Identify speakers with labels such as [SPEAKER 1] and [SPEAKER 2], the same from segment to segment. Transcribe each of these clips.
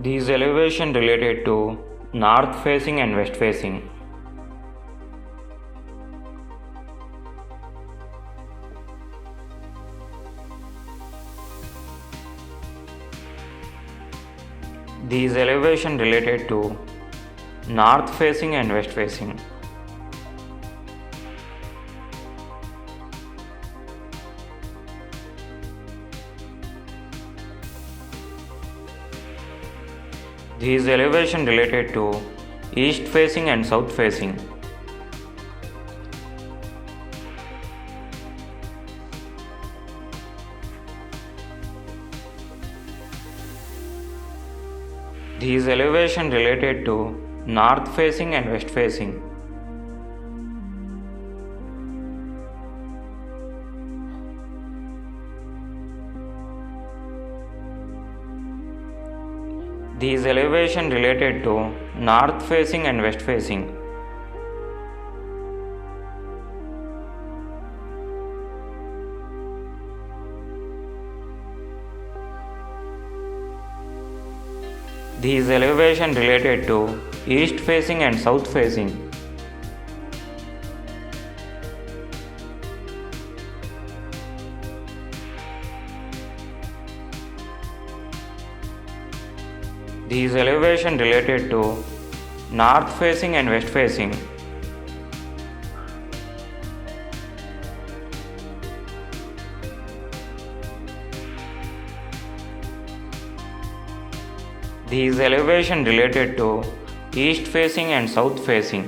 [SPEAKER 1] These elevation related to north facing and west facing. These elevation related to north facing and west facing. These elevation related to east facing and south facing. These elevation related to north facing and west facing. These elevation related to north facing and west facing. These elevation related to east facing and south facing. These elevation related to north facing and west facing. These elevation related to east facing and south facing.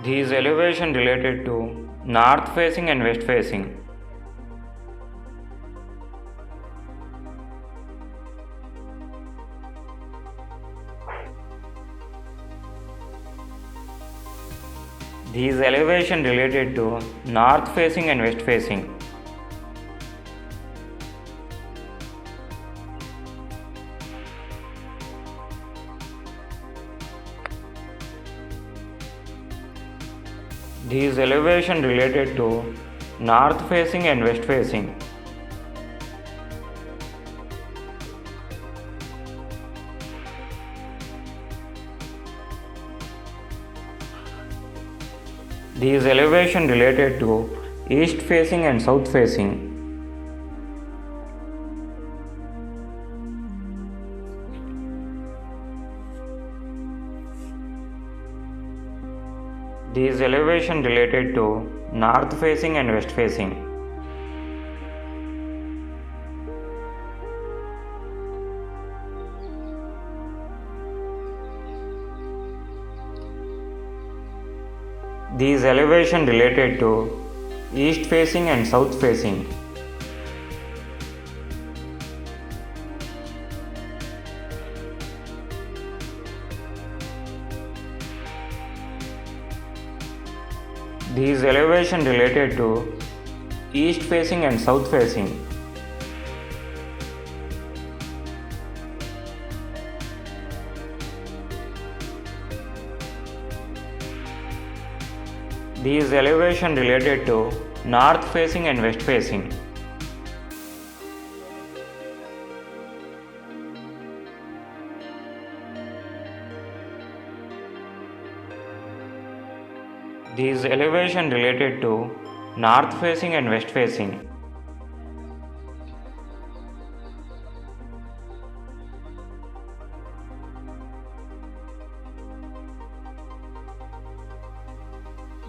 [SPEAKER 1] These elevation related to north facing and west facing. These elevation related to north facing and west facing. These elevation related to north facing and west facing. These elevation related to east facing and south facing. These elevation related to north facing and west facing. These elevation related to east facing and south facing. These elevation related to east facing and south facing. These elevation related to north facing and west facing. These elevation related to north facing and west facing.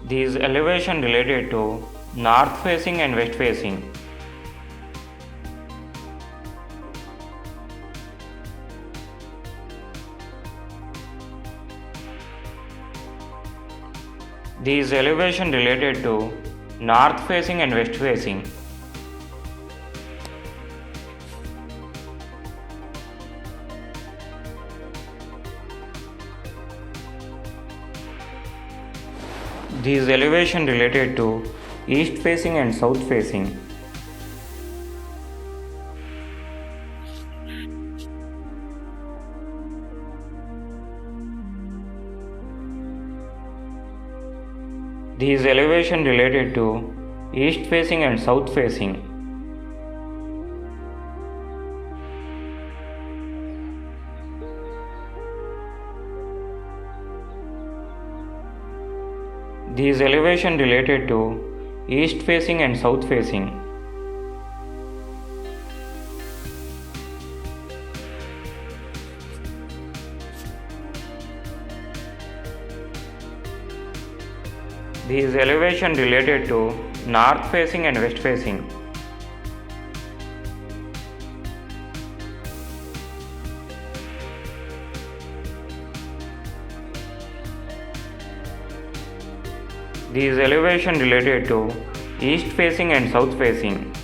[SPEAKER 1] These elevation related to north facing and west facing. These elevation related to north facing and west facing. These elevation related to east facing and south facing. These elevation related to east facing and south facing. These elevation related to east facing and south facing. These elevation related to north facing and west facing. These elevation related to east facing and south facing.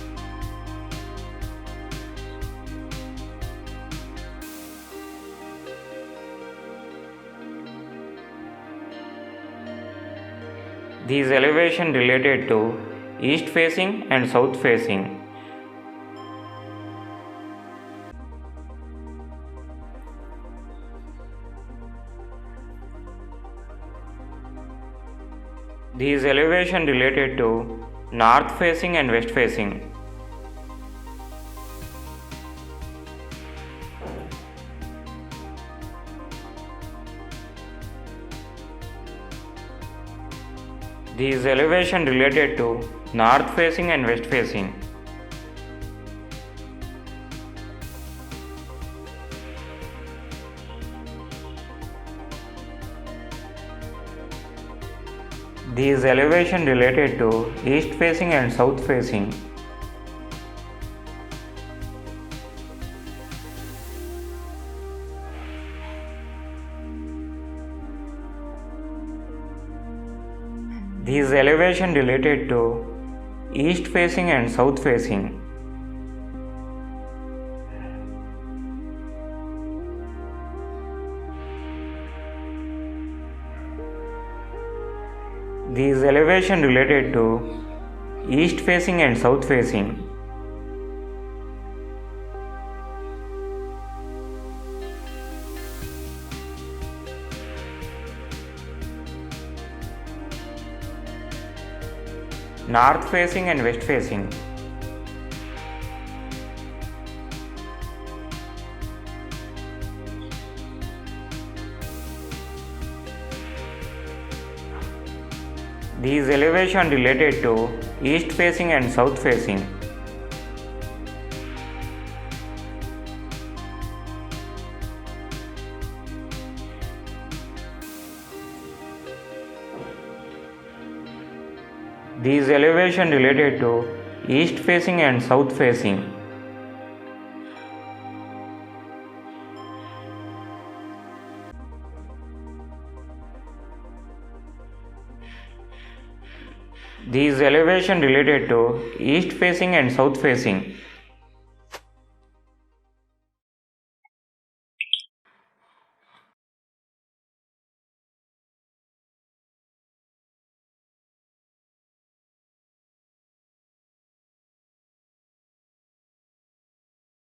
[SPEAKER 1] These elevation related to east facing and south facing. These elevation related to north facing and west facing. These elevation related to north facing and west facing. These elevation related to east facing and south facing. These elevation related to east facing and south facing. These elevation related to east facing and south facing. North facing and west facing. These elevation related to east facing and south facing. These elevation related to east facing and south facing. These elevation related to east facing and south facing.